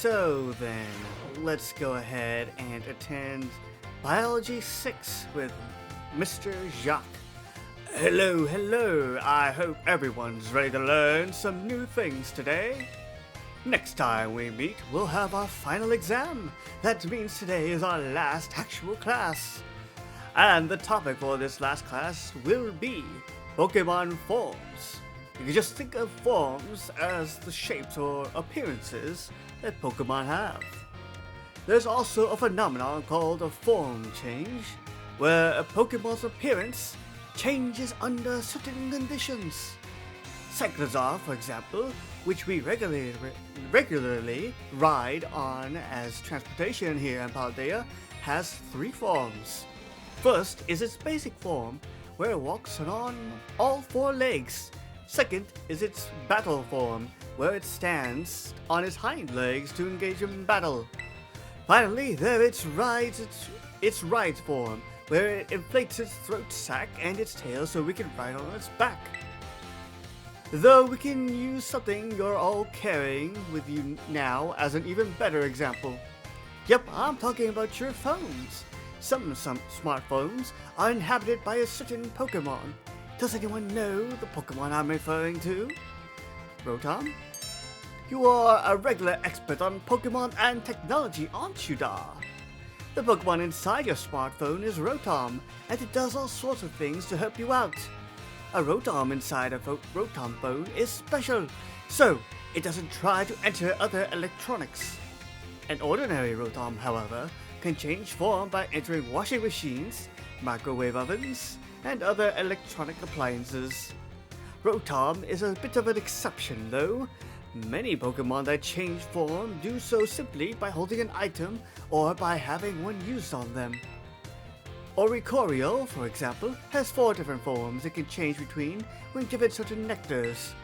So then, let's go ahead and attend Biology 6 with Mr. Jacques. Hello, I hope everyone's ready to learn some new things today. Next time we meet, we'll have our final exam. That means today is our last actual class. And the topic for this last class will be Pokemon forms. You can just think of forms as the shapes or appearances that Pokemon have. There's also a phenomenon called a form change, where a Pokemon's appearance changes under certain conditions. Cyclizar, for example, which we regularly ride on as transportation here in Paldea, has 3 forms. First is its basic form, where it walks on all 4 legs. Second is its battle form, where it stands on its hind legs to engage in battle. Finally, there its rides form, where it inflates its throat sac and its tail so we can ride on its back. Though we can use something you're all carrying with you now as an even better example. Yep, I'm talking about your phones. Some smartphones are inhabited by a certain Pokemon. Does anyone know the Pokemon I'm referring to? Rotom? You are a regular expert on Pokemon and technology, aren't you, Da? The Pokemon inside your smartphone is Rotom, and it does all sorts of things to help you out. A Rotom inside a Rotom phone is special, so it doesn't try to enter other electronics. An ordinary Rotom, however, can change form by entering washing machines, microwave ovens, and other electronic appliances. Rotom is a bit of an exception, though. Many Pokemon that change form do so simply by holding an item or by having one used on them. Oricorio, for example, has 4 different forms it can change between when given certain nectars.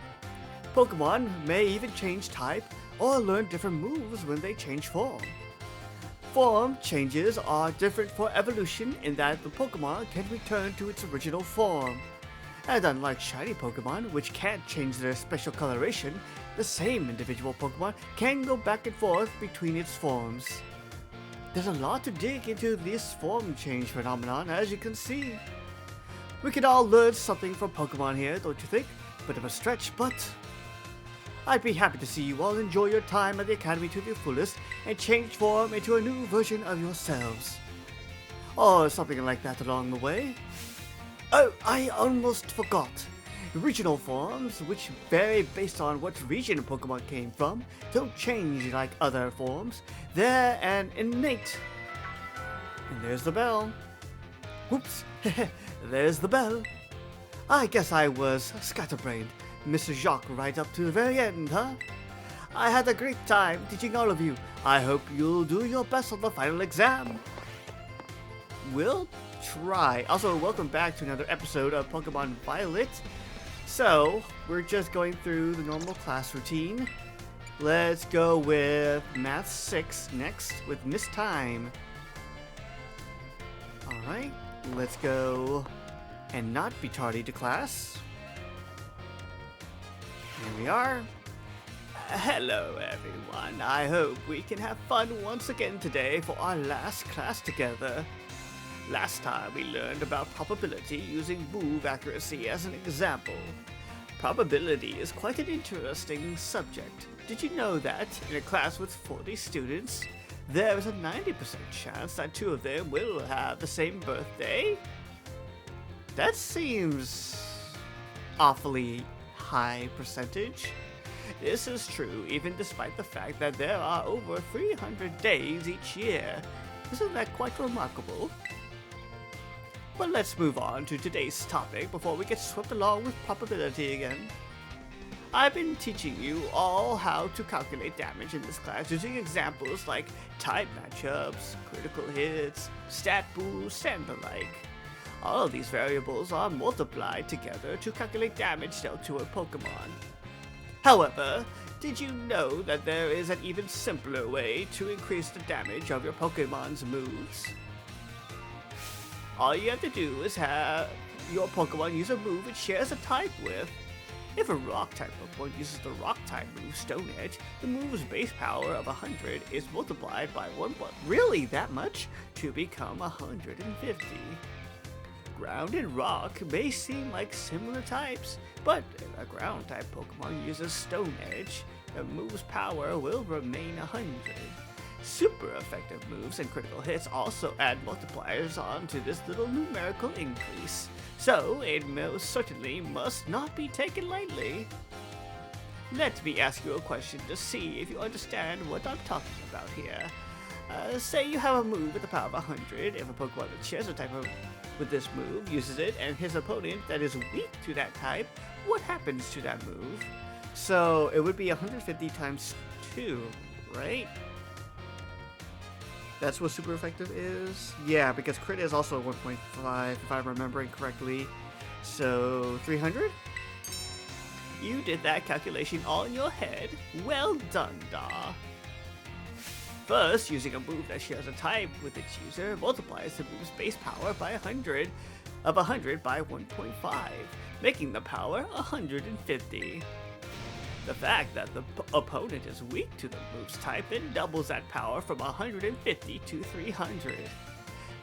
Pokemon may even change type or learn different moves when they change form. Form changes are different for evolution in that the Pokemon can return to its original form. And unlike shiny Pokemon, which can't change their special coloration, the same individual Pokemon can go back and forth between its forms. There's a lot to dig into this form change phenomenon, as you can see. We can all learn something from Pokemon here, don't you think? Bit of a stretch, but I'd be happy to see you all enjoy your time at the Academy to the fullest and change form into a new version of yourselves. Or something like that along the way. Oh, I almost forgot. Regional forms, which vary based on what region Pokemon came from, don't change like other forms. They're an innate. And there's the bell. Whoops, there's the bell. I guess I was scatterbrained. Mr. Jacques right up to the very end, huh? I had a great time teaching all of you. I hope you'll do your best on the final exam. We'll try. Also, welcome back to another episode of Pokemon Violet. So, we're just going through the normal class routine. Let's go with Math 6 next with Miss Time. Alright, let's go and not be tardy to class. Here we are. Hello everyone, I hope we can have fun once again today for our last class together. Last time we learned about probability using move accuracy as an example. Probability is quite an interesting subject. Did you know that in a class with 40 students, there is a 90% chance that 2 of them will have the same birthday? That seems awfully high percentage. This is true even despite the fact that there are over 300 days each year. Isn't that quite remarkable? But let's move on to today's topic before we get swept along with probability again. I've been teaching you all how to calculate damage in this class using examples like type matchups, critical hits, stat boosts, and the like. All of these variables are multiplied together to calculate damage dealt to a Pokemon. However, did you know that there is an even simpler way to increase the damage of your Pokemon's moves? All you have to do is have your Pokemon use a move it shares a type with. If a rock type Pokemon uses the rock type move Stone Edge, the move's base power of 100 is multiplied by 1 plus. Really that much? To become 150. Ground and Rock may seem like similar types, but if a ground type Pokemon uses Stone Edge, the move's power will remain 100. Super effective moves and critical hits also add multipliers onto this little numerical increase, so it most certainly must not be taken lightly. Let me ask you a question to see if you understand what I'm talking about here. Say you have a move with a power of 100. If a Pokemon that shares a type with this move uses it and his opponent that is weak to that type, what happens to that move? So it would be 150 times 2, right? That's what super effective is? Yeah, because crit is also 1.5 if I'm remembering correctly. So 300? You did that calculation all in your head. Well done, Da. First, using a move that shares a type with its user multiplies the move's base power by 100 by 1.5, making the power 150. The fact that the opponent is weak to the move's type then doubles that power from 150 to 300.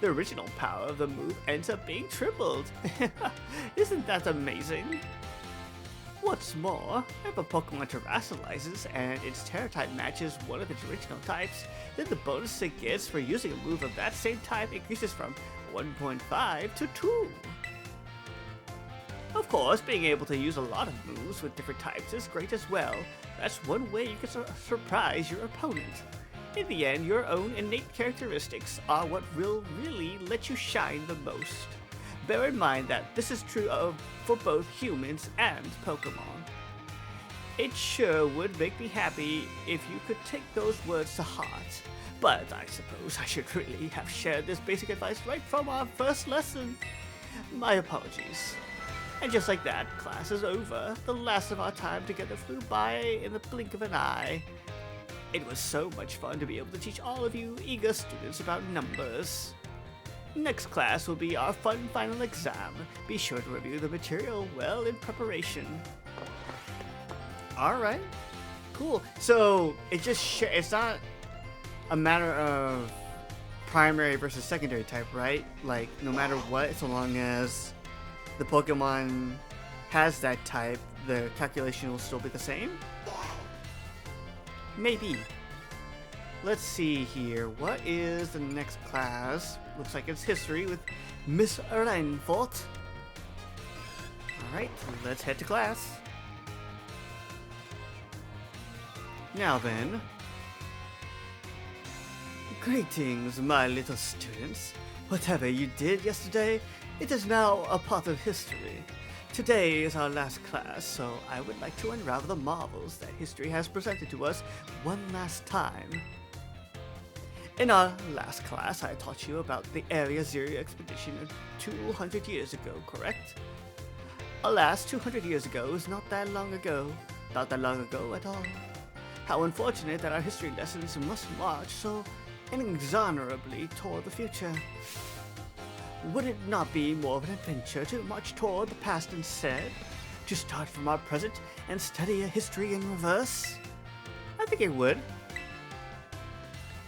The original power of the move ends up being tripled. Isn't that amazing? What's more, if a Pokemon terastallizes and its Terra type matches one of its original types, then the bonus it gets for using a move of that same type increases from 1.5 to 2. Of course, being able to use a lot of moves with different types is great as well. That's one way you can surprise your opponent. In the end, your own innate characteristics are what will really let you shine the most. Bear in mind that this is true for both humans and Pokemon. It sure would make me happy if you could take those words to heart, but I suppose I should really have shared this basic advice right from our first lesson. My apologies. And just like that, class is over. The last of our time together flew by in the blink of an eye. It was so much fun to be able to teach all of you eager students about numbers. Next class will be our fun final exam. Be sure to review the material well in preparation. Alright, cool. So, it's not a matter of primary versus secondary type, right? Like, no matter what, so long as the Pokemon has that type, the calculation will still be the same? Maybe. Let's see here. What is the next class? Looks like it's history with Miss Reinfort. Alright, let's head to class. Now then. Greetings, my little students. Whatever you did yesterday, it is now a part of history. Today is our last class, so I would like to unravel the marvels that history has presented to us one last time. In our last class, I taught you about the Area Zero expedition 200 years ago, correct? Alas, 200 years ago is not that long ago. Not that long ago at all. How unfortunate that our history lessons must march so inexorably toward the future. Would it not be more of an adventure to march toward the past instead? To start from our present and study a history in reverse? I think it would.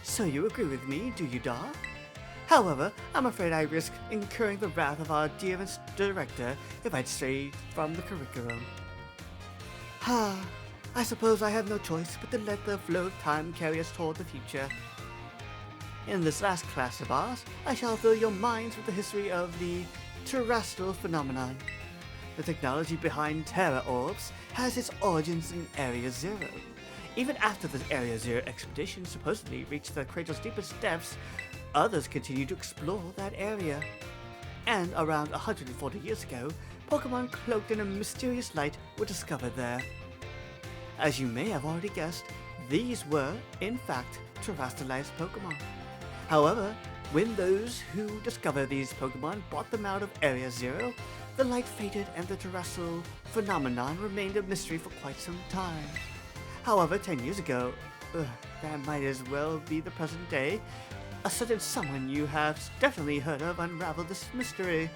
So you agree with me, do you, Dar? However, I'm afraid I risk incurring the wrath of our dearest director if I'd stray from the curriculum. I suppose I have no choice but to let the flow of time carry us toward the future. In this last class of ours, I shall fill your minds with the history of the terrestrial phenomenon. The technology behind Terra Orbs has its origins in Area Zero. Even after the Area Zero expedition supposedly reached the crater's deepest depths, others continued to explore that area. And around 140 years ago, Pokemon cloaked in a mysterious light were discovered there. As you may have already guessed, these were, in fact, terrestrialized Pokemon. However, when those who discovered these Pokemon brought them out of Area Zero, the light faded and the terrestrial phenomenon remained a mystery for quite some time. However, 10 years ago, that might as well be the present day, a certain someone you have definitely heard of unraveled this mystery.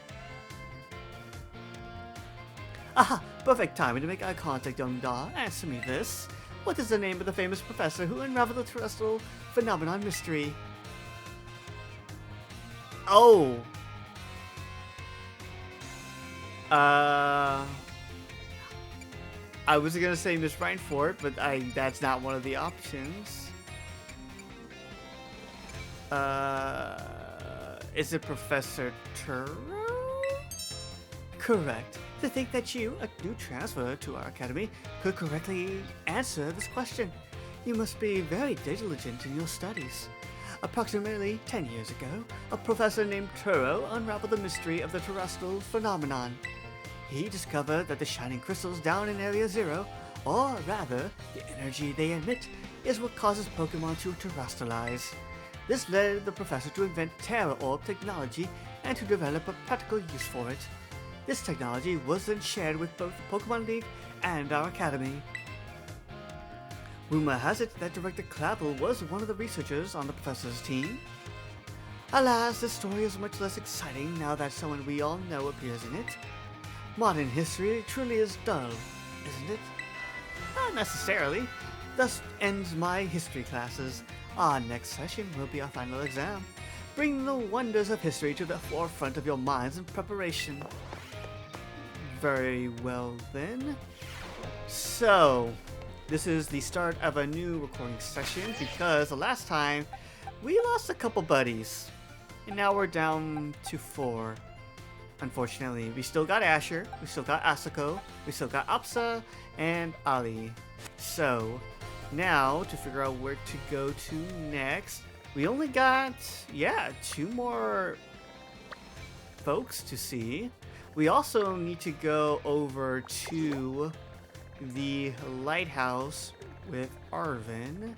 Aha! Perfect timing to make eye contact, young Da. Answer me this. What is the name of the famous professor who unraveled the terrestrial phenomenon mystery? Oh. I was gonna say Miss Reinfort, but that's not one of the options. Is it Professor Turo? Correct. To think that you, a new transfer to our academy, could correctly answer this question. You must be very diligent in your studies. Approximately 10 years ago, a professor named Turo unraveled the mystery of the terrestrial phenomenon. He discovered that the shining crystals down in Area Zero, or rather, the energy they emit, is what causes Pokemon to terrestrialize. This led the professor to invent Terra Orb technology and to develop a practical use for it. This technology was then shared with both the Pokemon League and our academy. Rumor has it that Director Clavel was one of the researchers on the professor's team. Alas, this story is much less exciting now that someone we all know appears in it. Modern history truly is dull, isn't it? Not necessarily. Thus ends my history classes. Our next session will be our final exam. Bring the wonders of history to the forefront of your minds in preparation. Very well then. So, this is the start of a new recording session because the last time we lost a couple buddies. And now we're down to 4. Unfortunately, we still got Asher, we still got Asako, we still got Apsa, and Ali. So, now to figure out where to go to next, we only got, 2 more folks to see. We also need to go over to the lighthouse with Arven.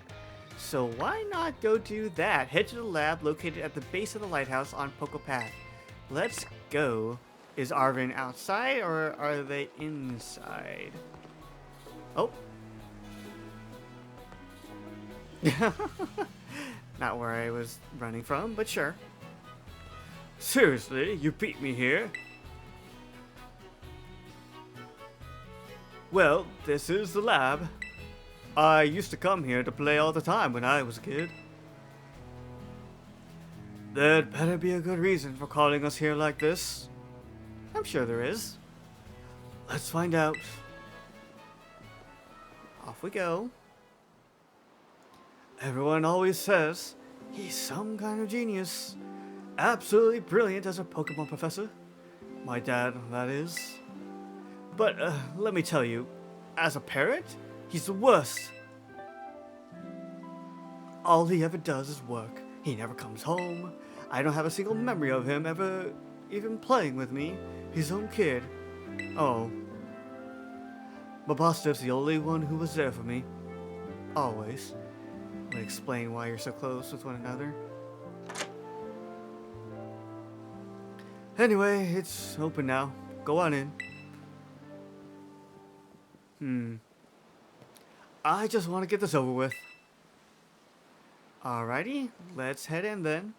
So why not go do that? Head to the lab located at the base of the lighthouse on Pocopath. Let's go. Is Arven outside or are they inside? Oh. Not where I was running from, but sure. Seriously, you beat me here? Well, this is the lab. I used to come here to play all the time when I was a kid. There'd better be a good reason for calling us here like this. I'm sure there is. Let's find out. Off we go. Everyone always says he's some kind of genius. Absolutely brilliant as a Pokemon professor. My dad, that is. But let me tell you, as a parent, he's the worst. All he ever does is work. He never comes home. I don't have a single memory of him ever even playing with me, his own kid. Oh. But Bostev's the only one who was there for me. Always. Would explain why you're so close with one another. Anyway, it's open now. Go on in. I just want to get this over with. Alrighty, let's head in then.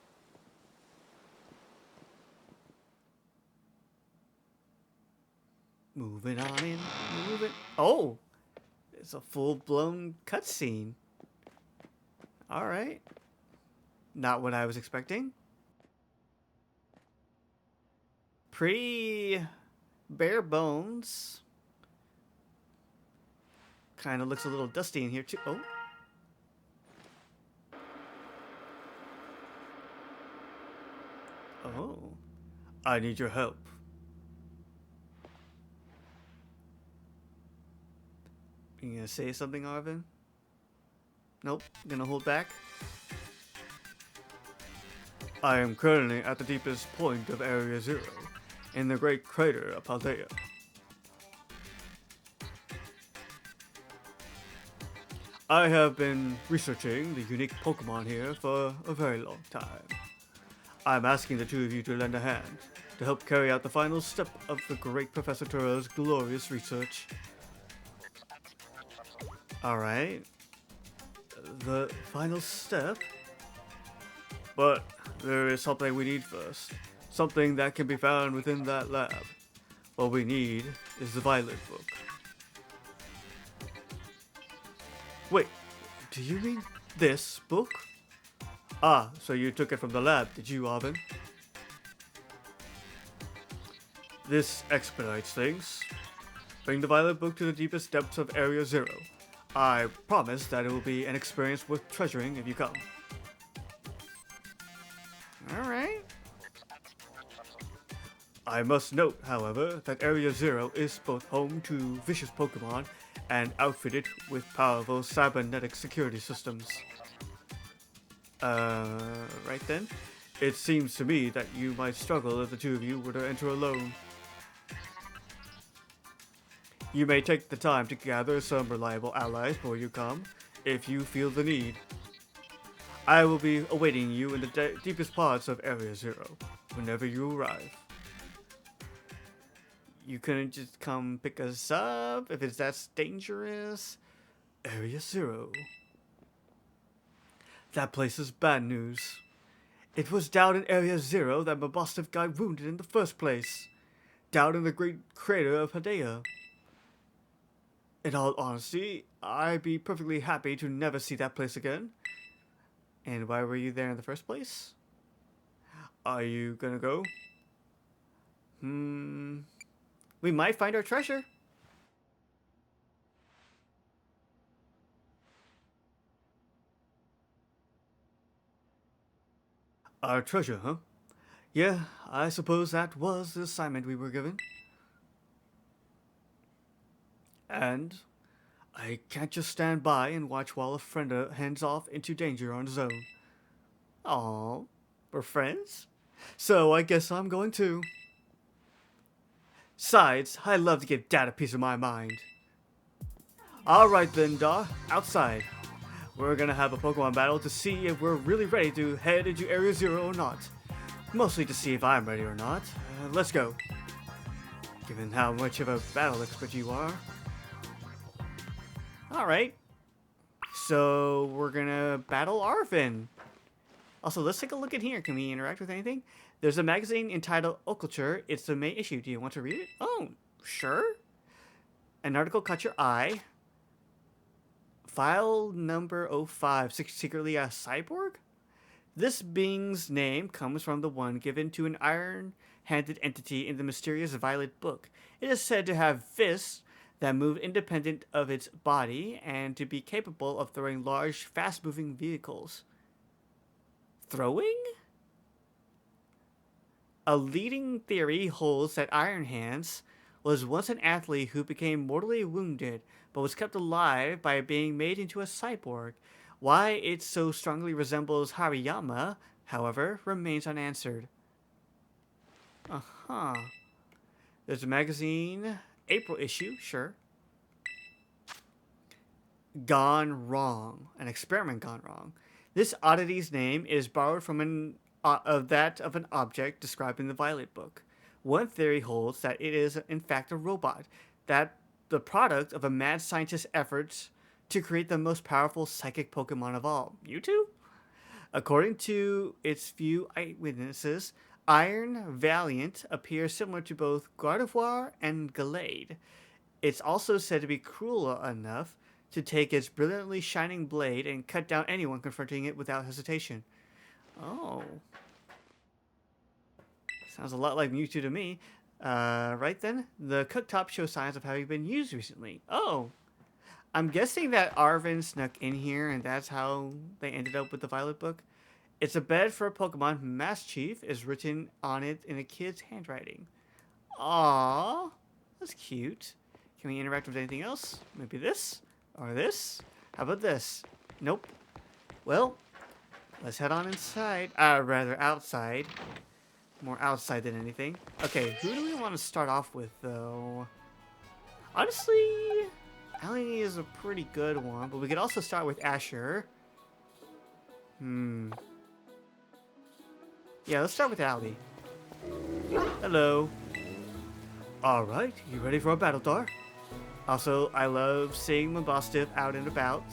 Moving on in, moving. Oh, it's a full-blown cutscene. Alright. Not what I was expecting. Pretty bare bones. Kind of looks a little dusty in here too. Oh. Oh. I need your help. You gonna say something, Arven? Nope. Gonna hold back. I am currently at the deepest point of Area Zero, in the great crater of Paldea. I have been researching the unique Pokemon here for a very long time. I'm asking the two of you to lend a hand to help carry out the final step of the great Professor Turo's glorious research. Alright. The final step? But there is something we need first. Something that can be found within that lab. What we need is the Violet Book. Wait, do you mean this book? Ah, so you took it from the lab, did you, Arvin? This expedites things. Bring the Violet Book to the deepest depths of Area Zero. I promise that it will be an experience worth treasuring if you come. Alright. I must note, however, that Area Zero is both home to vicious Pokemon and outfitted with powerful cybernetic security systems. Right then. It seems to me that you might struggle if the two of you were to enter alone. You may take the time to gather some reliable allies before you come, if you feel the need. I will be awaiting you in the deepest parts of Area Zero, whenever you arrive. You couldn't just come pick us up if it's that dangerous? Area Zero. That place is bad news. It was down in Area Zero that Mabosstiff got wounded in the first place. Down in the great crater of Hadea. In all honesty, I'd be perfectly happy to never see that place again. And why were you there in the first place? Are you gonna go? We might find our treasure. Our treasure, huh? Yeah, I suppose that was the assignment we were given. And I can't just stand by and watch while a friend heads off into danger on his own. Aw, we're friends? So I guess I'm going too. Besides, I love to give Dad a piece of my mind. Alright then, Dar, outside. We're gonna have a Pokemon battle to see if we're really ready to head into Area Zero or not. Mostly to see if I'm ready or not. Let's go. Given how much of a battle expert you are. Alright. So, we're gonna battle Arvin. Also, let's take a look in here. Can we interact with anything? There's a magazine entitled Oculture. It's the May issue. Do you want to read it? Oh, sure. An article caught your eye. File number 05. Secretly a cyborg? This being's name comes from the one given to an iron-handed entity in the mysterious Violet Book. It is said to have fists that move independent of its body and to be capable of throwing large, fast-moving vehicles. Throwing? A leading theory holds that Iron Hands was once an athlete who became mortally wounded, but was kept alive by being made into a cyborg. Why it so strongly resembles Hariyama, however, remains unanswered. There's a magazine, April issue, sure. Gone Wrong, an experiment gone wrong. This oddity's name is borrowed from that of an object described in the Violet Book. One theory holds that it is in fact a robot, that the product of a mad scientist's efforts to create the most powerful psychic Pokemon of all, Mewtwo? According to its few eyewitnesses, Iron Valiant appears similar to both Gardevoir and Gallade. It's also said to be cruel enough to take its brilliantly shining blade and cut down anyone confronting it without hesitation. Oh. Sounds a lot like Mewtwo to me. Right then, the cooktop shows signs of having been used recently. Oh. I'm guessing that Arvin snuck in here and that's how they ended up with the Violet Book. It's a bed for a Pokemon. Master Chief is written on it in a kid's handwriting. Aww. That's cute. Can we interact with anything else? Maybe this? Or this? How about this? Nope. Well, let's head on inside. Rather outside. More outside than anything. Okay, who do we want to start off with, though? Honestly, Allie is a pretty good one, but we could also start with Asher. Yeah, let's start with Allie. Hello. Alright, you ready for a battle, Dar? Also, I love seeing Mabosstiff out and about.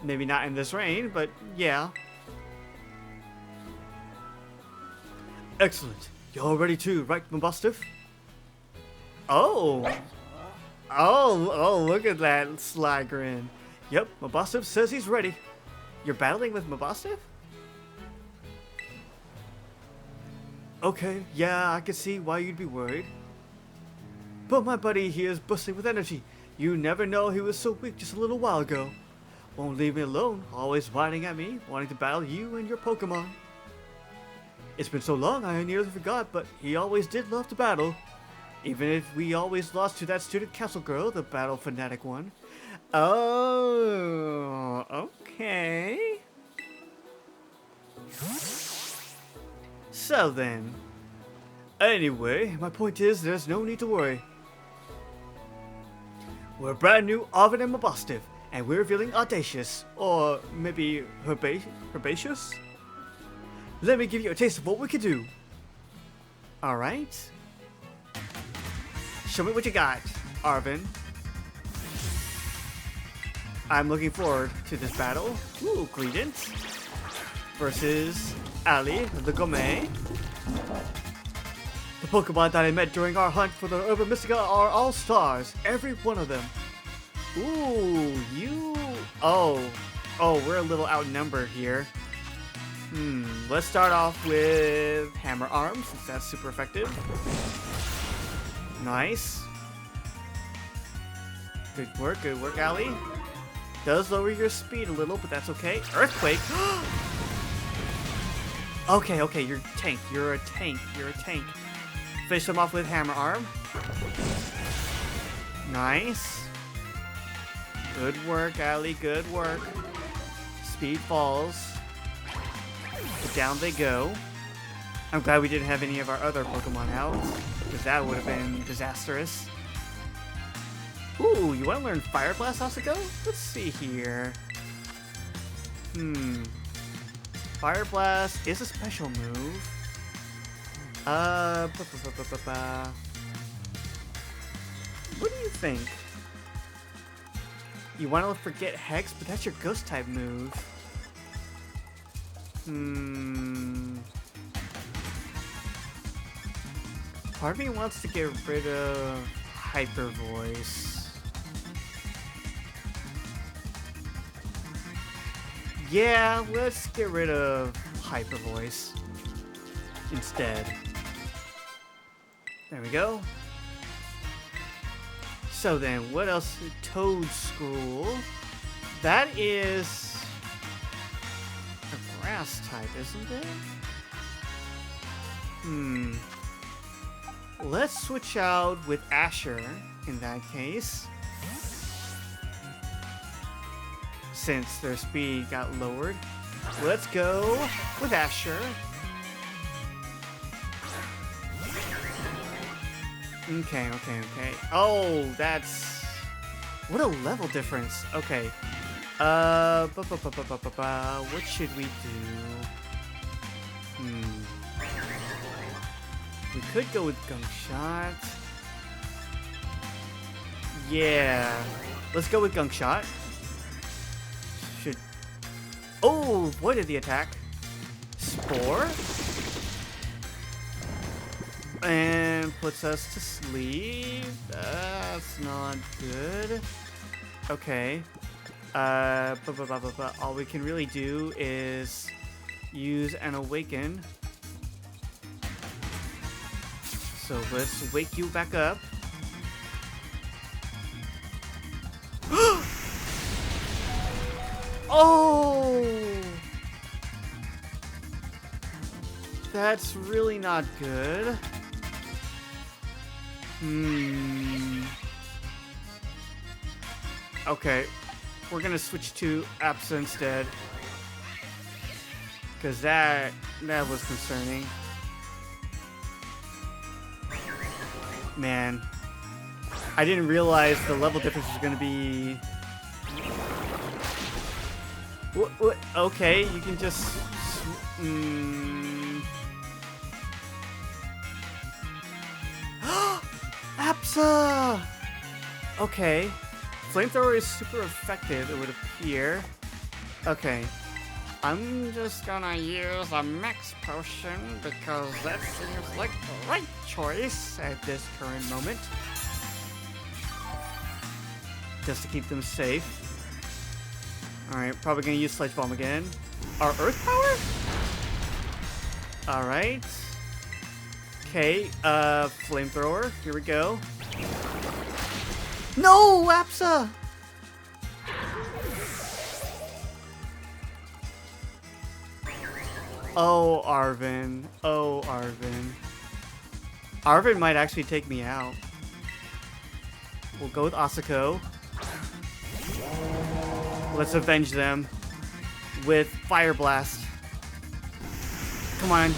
Maybe not in this rain, but yeah. Excellent. You're all ready too, right, Mabosstiff? Oh! Oh, look at that sly grin. Yep, Mabosstiff says he's ready. You're battling with Mabosstiff? Okay, yeah, I can see why you'd be worried. But my buddy here is bursting with energy. You never know he was so weak just a little while ago. Won't leave me alone, always whining at me, wanting to battle you and your Pokemon. It's been so long I nearly forgot, but he always did love to battle. Even if we always lost to that student council girl, the battle fanatic one. Oh, okay. So then. Anyway, my point is there's no need to worry. We're brand new Arven and Mabosstiff, and we're feeling audacious, or maybe herbaceous? Let me give you a taste of what we can do. Alright. Show me what you got, Arven. I'm looking forward to this battle. Ooh, Greedent versus Ali, the Gourmet. The Pokemon that I met during our hunt for the Urban Mystica are all stars, every one of them. Ooh, you... Oh, we're a little outnumbered here. Let's start off with Hammer Arm, since that's super effective. Nice. Good work, Ali. Does lower your speed a little, but that's okay. Earthquake! Okay, you're a tank. You're a tank. Finish him off with Hammer Arm. Nice. Good work, Ali. Good work. Speed falls. But down they go. I'm glad we didn't have any of our other Pokemon out, because that would have been disastrous. Ooh, you want to learn Fire Blast, Asuko? Let's see here. Fire Blast is a special move. What do you think? You want to forget Hex, but that's your Ghost type move. Part of me wants to get rid of Hyper Voice. Yeah, let's get rid of Hyper Voice instead. There we go. So then, what else? Toedscruel. That is a grass type, isn't it? Let's switch out with Asher in that case. Since their speed got lowered. Let's go with Asher. Okay. Oh, that's... What a level difference. Okay. What should we do? We could go with Gunk Shot. Yeah. Let's go with Gunk Shot. Should... Oh, avoided the attack. Spore. And puts us to sleep. That's not good. Okay. All we can really do is use an Awaken. So let's wake you back up. Oh! That's really not good. Okay, we're gonna switch to Absa instead. Cause that was concerning. Man, I didn't realize the level difference was gonna be... What? Okay, you can just... Absa! Okay. Flamethrower is super effective, it would appear. Okay. I'm just gonna use a max potion because that seems like the right choice at this current moment. Just to keep them safe. Alright, probably gonna use Sledge Bomb again. Our Earth Power? Alright. Okay, Flamethrower. Here we go. No, Apsa! Oh, Arven. Oh, Arven. Arven might actually take me out. We'll go with Asako. Let's avenge them with Fire Blast. Come on.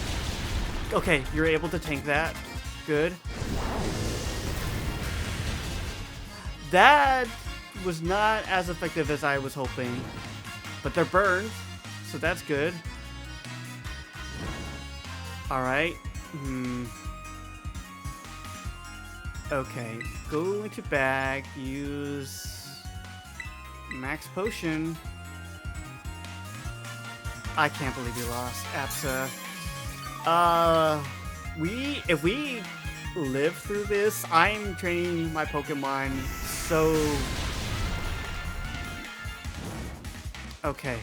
Okay, you're able to tank that. Good. That was not as effective as I was hoping. But they're burned, so that's good. Alright. Okay. Go into bag. Use max potion. I can't believe you lost, Apsa. If we live through this, I'm training my Pokemon so... Okay.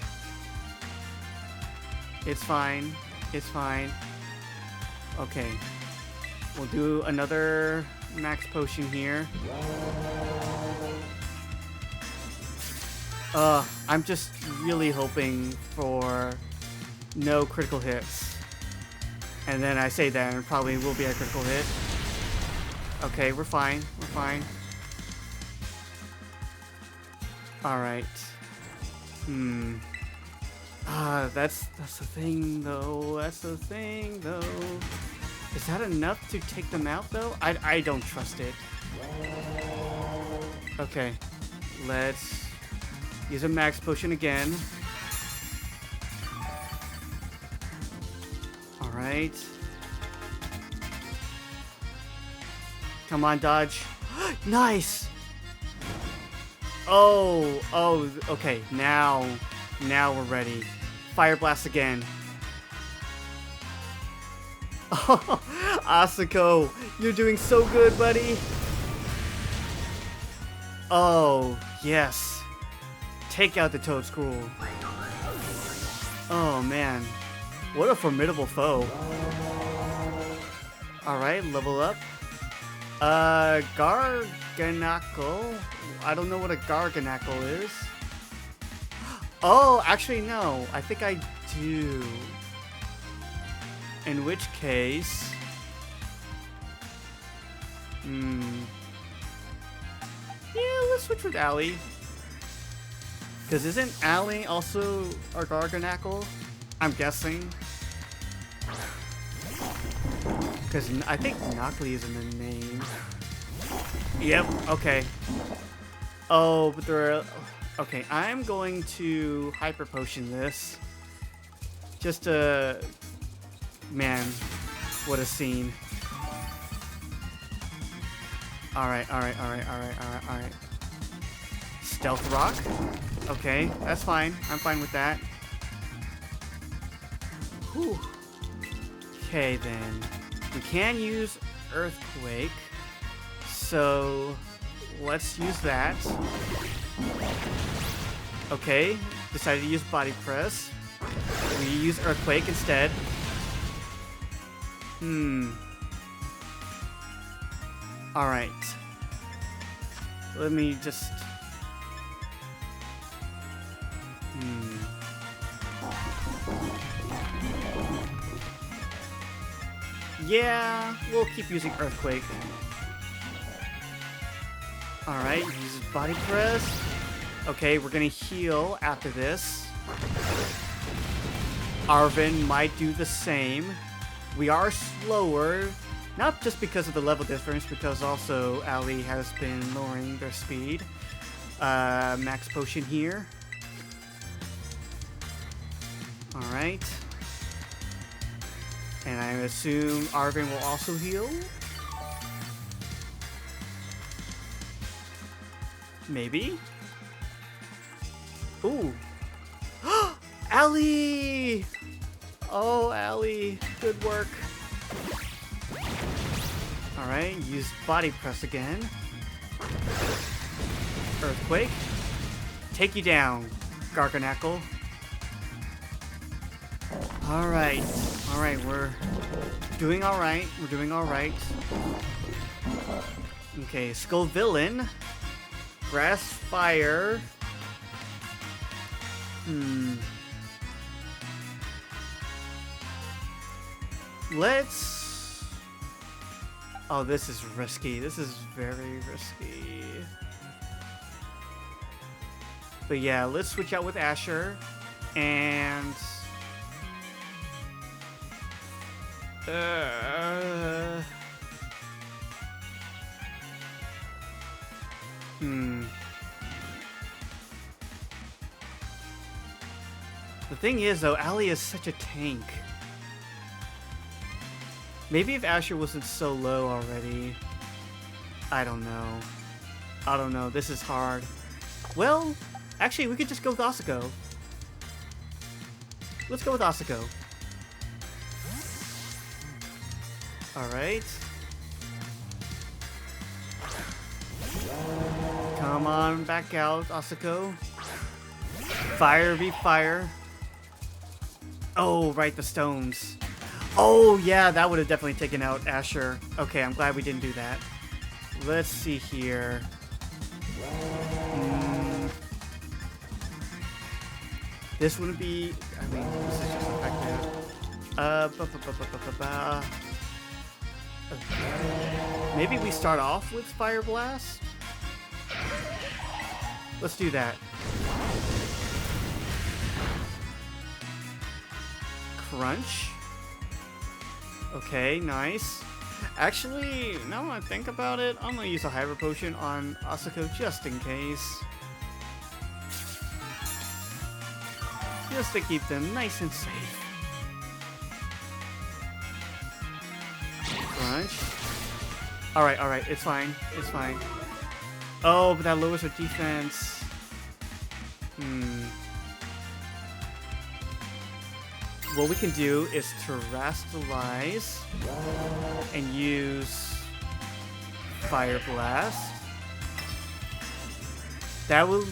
It's fine. It's fine. Okay. We'll do another max potion here. I'm just really hoping for no critical hits. And then I say that and it probably will be a critical hit. Okay, we're fine. We're fine. Alright. That's the thing though. That's the thing though. Is that enough to take them out though? I don't trust it. Okay. Let's use a max potion again. Alright. Come on, dodge. Nice! Oh, okay. Now we're ready. Fire Blast again. Oh, Asako, you're doing so good, buddy. Oh, yes. Take out the Toedscool. Oh, man. What a formidable foe. Alright, level up. Garganacl. I don't know what a Garganacl is. Oh, actually, no. I think I do. In which case... Yeah, let's switch with Allie. Because isn't Allie also a Garganacl? I'm guessing. Because I think Nocli is in the name. Yep, okay. Oh, but there are... Okay, I'm going to Hyper Potion this. Just to... Man, what a scene. Alright. Stealth Rock? Okay, that's fine. I'm fine with that. Whew. Okay, then. We can use Earthquake. So, let's use that. Okay, decided to use Body Press. We use Earthquake instead. Alright. Let me just... Yeah, we'll keep using Earthquake. Alright, use Body Press. Okay, we're gonna heal after this. Arven might do the same. We are slower, not just because of the level difference, because also Allie has been lowering their speed. Max potion here. Alright. And I assume Arven will also heal? Maybe? Ooh. Allie! Oh, Allie, good work. Alright, use body press again. Earthquake. Take you down, Garganackle. Alright, alright, we're doing alright. We're doing alright. Okay, Skull Villain. Grass Fire. Let's... Oh, this is risky. This is very risky. But yeah, let's switch out with Asher. And... The thing is, though, Allie is such a tank. Maybe if Asher wasn't so low already. I don't know. I don't know. This is hard. Well, actually, we could just go with Asuko. Let's go with Asuko. Alright. Come on, back out, Asuko. Fire be fire. Oh, right, the stones. Oh, yeah, that would have definitely taken out Asher. Okay, I'm glad we didn't do that. Let's see here. This wouldn't be... I mean, this is just effective. Maybe we start off with Fire Blast? Let's do that. Crunch. Okay, nice. Actually, now that I think about it, I'm gonna use a Hyper Potion on Asuko just in case. Just to keep them nice and safe. Crunch. Alright, it's fine. It's fine. Oh, but that lowers her defense. What we can do is Terrastallize and use Fire Blast. That will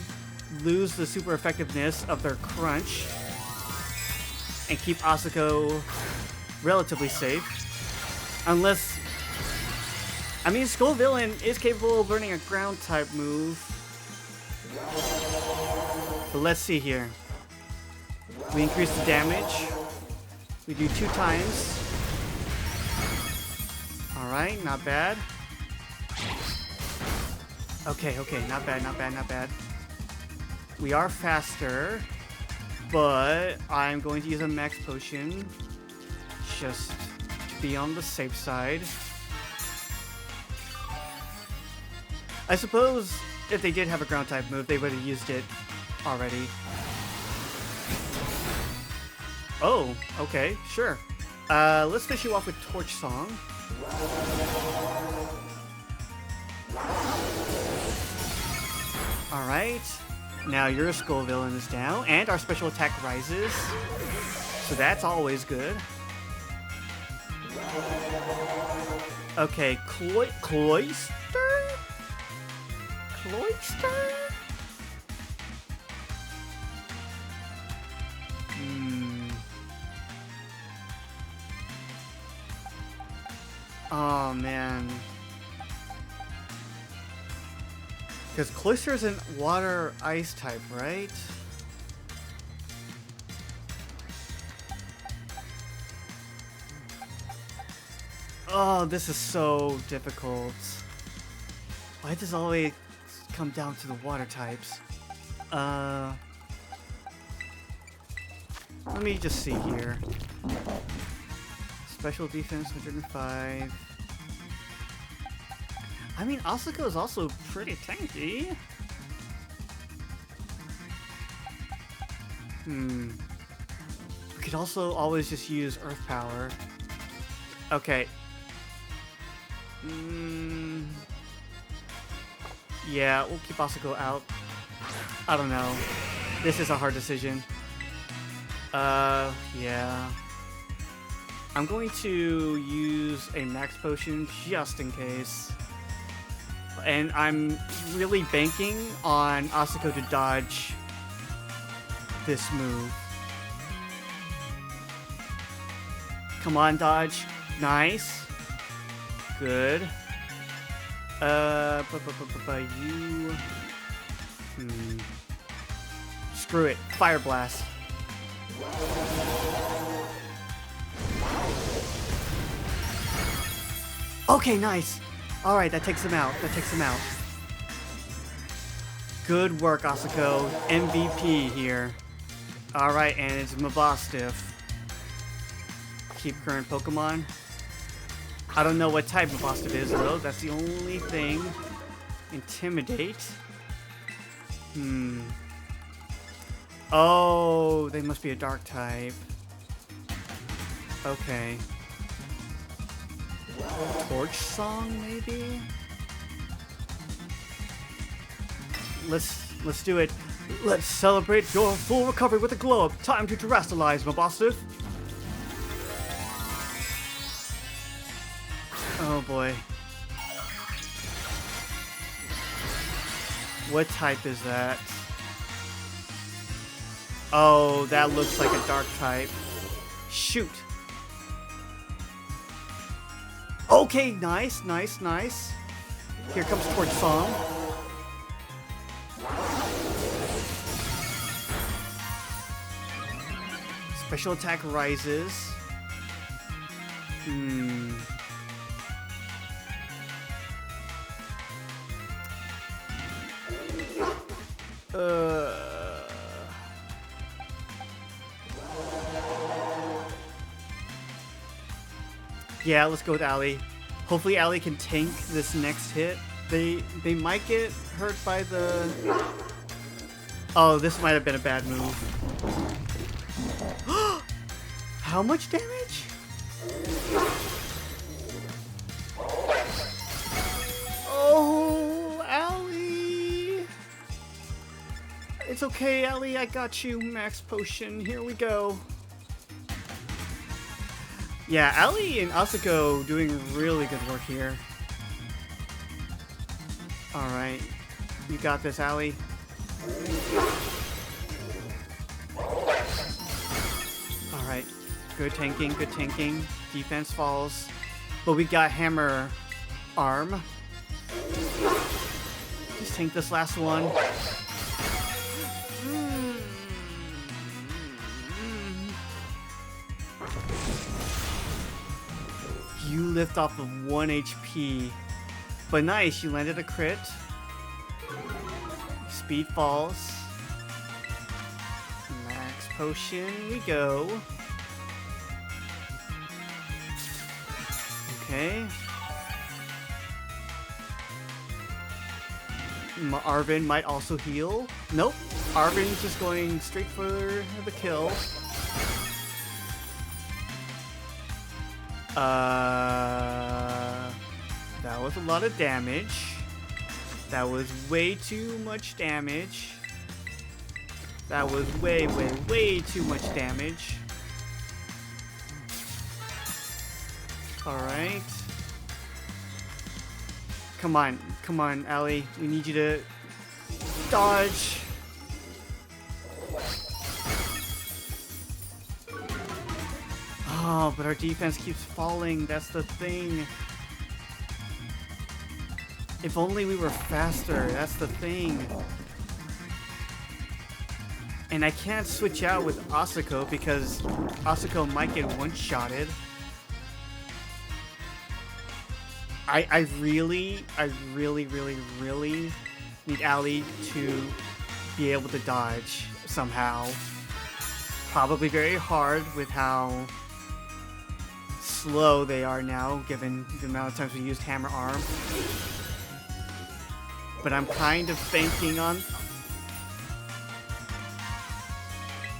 lose the super effectiveness of their Crunch and keep Asuko relatively safe. Unless... I mean, Skull Villain is capable of learning a ground type move. But let's see here. We increase the damage. We do 2 times. Alright, not bad. Okay, not bad. We are faster, but I'm going to use a Max Potion just to be on the safe side. I suppose if they did have a ground type move, they would have used it already. Oh, okay, sure. Let's finish you off with Torch Song. Alright. Now your Skull Villain is down, and our special attack rises. So that's always good. Okay, Cloyster? Cloyster? Oh, man. Because Cloyster is an water ice type, right? Oh, this is so difficult. Why does it always come down to the water types? Let me just see here. Special defense 105. I mean, Asuko is also pretty tanky. We could also always just use Earth Power. Okay. Yeah, we'll keep Asuko out. I don't know. This is a hard decision. Yeah. I'm going to use a max potion just in case. And I'm really banking on Asuko to dodge this move. Come on, dodge. Nice. Good. You... Screw it. Fire Blast. Okay, nice. Alright, that takes him out. Good work, Asuko. MVP here. Alright, and it's Mabostiff. Keep current Pokemon. I don't know what type Mabostiff is, though. That's the only thing. Intimidate. Oh, they must be a dark type. Okay. Torch Song, maybe? Let's do it. Let's celebrate your full recovery with a glow up. Time to terrestrialize, Mabostiff. Oh boy. What type is that? Oh, that looks like a dark type. Shoot. Okay, nice. Here comes Torch Song. Special attack rises. Yeah, let's go with Allie. Hopefully Allie can tank this next hit. They might get hurt by the... Oh, this might have been a bad move. How much damage? Oh, Allie. It's okay, Allie. I got you. Max potion. Here we go. Yeah, Allie and Asuko doing really good work here. Alright. You got this, Allie. Alright. Good tanking. Defense falls. But we got Hammer Arm. Just tank this last one. You lift off of 1 HP. But nice, you landed a crit. Speed falls. Max potion, we go. Okay. Arven might also heal. Nope. Arven's just going straight for the kill. That was a lot of damage. That was way too much damage. That was way too much damage. Alright. Come on, Allie. We need you to dodge. Oh, but our defense keeps falling. That's the thing. If only we were faster. That's the thing. And I can't switch out with Asuko because Asuko might get one-shotted. I really need Allie to be able to dodge somehow. Probably very hard with how slow they are now, given the amount of times we used Hammer Arm. But I'm kind of banking on...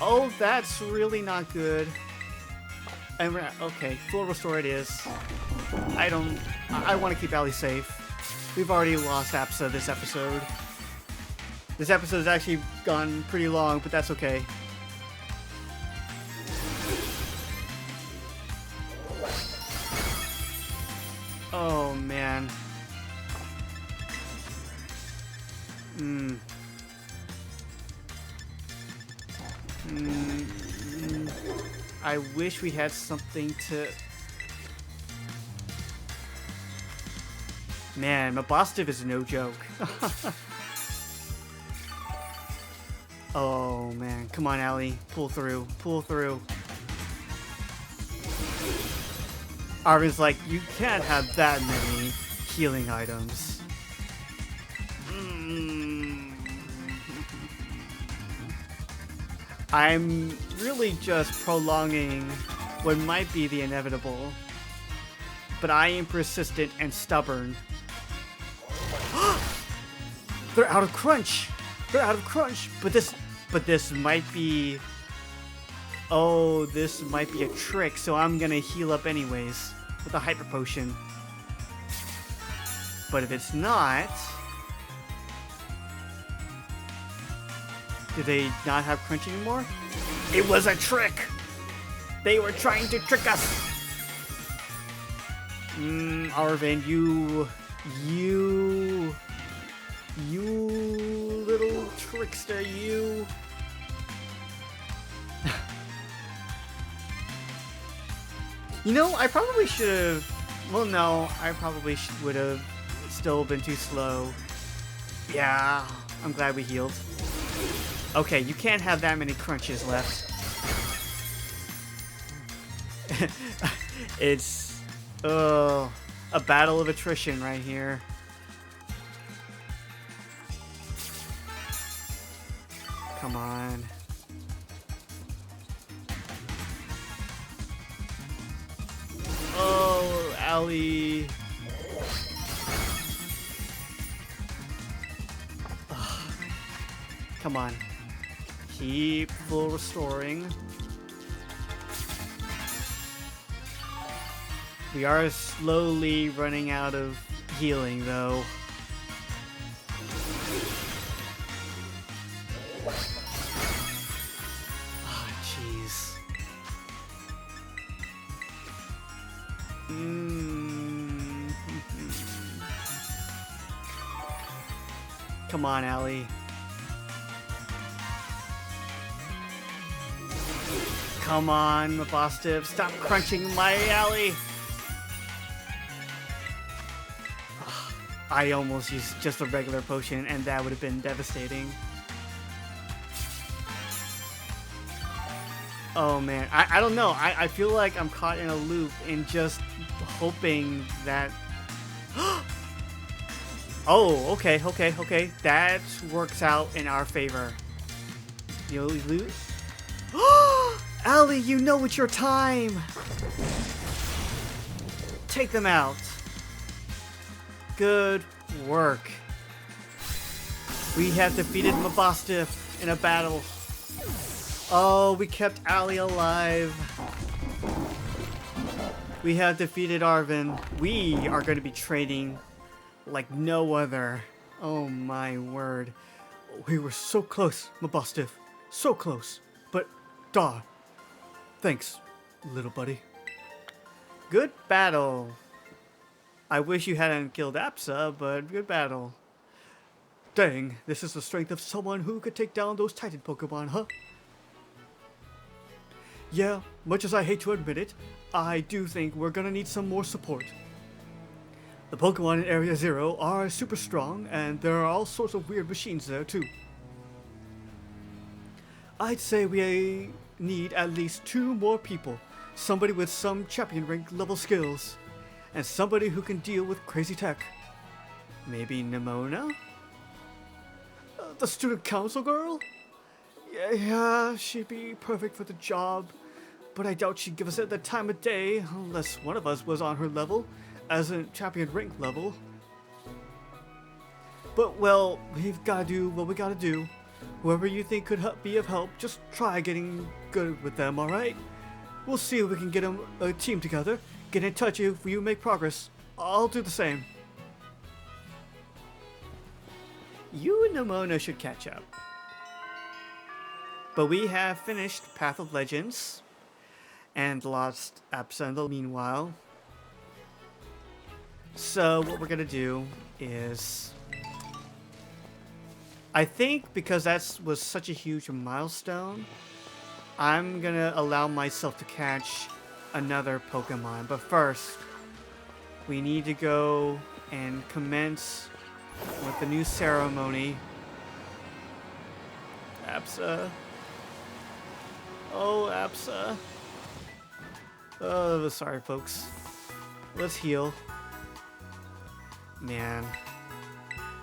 Oh, that's really not good. Okay, full restore it is. I want to keep Allie safe. We've already lost Apsa this episode. This episode has actually gone pretty long, but that's okay. I wish we had something to... Man, Mabostiv is no joke. Oh man, come on, Allie. Pull through, pull through. Arvin's like, you can't have that many healing items. I'm really just prolonging what might be the inevitable, but I am persistent and stubborn. They're out of crunch. They're out of crunch. But this might be. Oh, this might be a trick. So I'm gonna heal up anyways with a hyper potion. But if it's not, do they not have crunch anymore? It was a trick. They were trying to trick us. Arvin, you little trickster, you. You know, I probably should have. Well, no, I probably would have still been too slow. Yeah, I'm glad we healed. Okay, you can't have that many crunches left. It's a battle of attrition right here. Come on. Oh, Allie. Ugh. Come on. Keep full restoring. We are slowly running out of healing, though. Oh, jeez. Come on, Allie. Come on, Mabostiv. Stop crunching my Allie. I almost used just a regular potion, and that would have been devastating. Oh man, I don't know. I feel like I'm caught in a loop and just hoping that... Oh, okay. That works out in our favor. You lose? Allie, you know it's your time! Take them out. Good work. We have defeated Mabostiv in a battle. Oh, we kept Allie alive. We have defeated Arvin. We are going to be training like no other. Oh my word. We were so close, Mabostiv. So close. But, duh. Thanks, little buddy. Good battle. I wish you hadn't killed Apsa, but good battle. Dang, this is the strength of someone who could take down those Titan Pokemon, huh? Yeah, much as I hate to admit it, I do think we're gonna need some more support. The Pokemon in Area Zero are super strong, and there are all sorts of weird machines there too. I'd say we need at least 2 more people. Somebody with some champion rank level skills. And somebody who can deal with crazy tech. Maybe Nemona? The student council girl? Yeah, she'd be perfect for the job. But I doubt she'd give us the time of day unless one of us was on her level, as in champion rank level. But well, we've gotta do what we gotta do. Whoever you think could be of help, just try getting good with them, alright? We'll see if we can get a team together. Get in touch if you make progress. I'll do the same. You and Nemona should catch up. But we have finished Path of Legends and lost Apsa in the meanwhile. So what we're gonna do is... I think because that was such a huge milestone, I'm gonna allow myself to catch another Pokemon. But first, we need to go and commence with the new ceremony. Absa. Oh, Absa. Oh, sorry, folks. Let's heal. Man,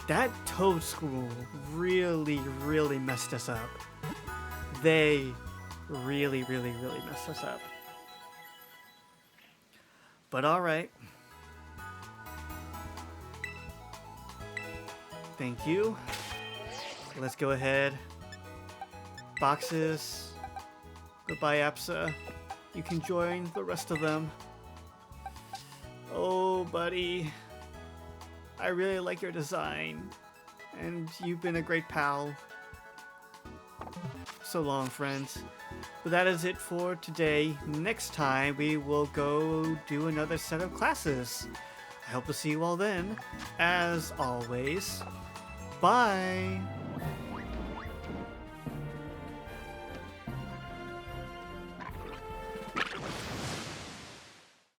that Toad School really, really messed us up. They really, really, really messed us up. But alright. Thank you. Let's go ahead. Boxes. Goodbye, Absa. You can join the rest of them. Oh, buddy. I really like your design. And you've been a great pal. So long, friends. But that is it for today. Next time, we will go do another set of classes. I hope to see you all then. As always, bye!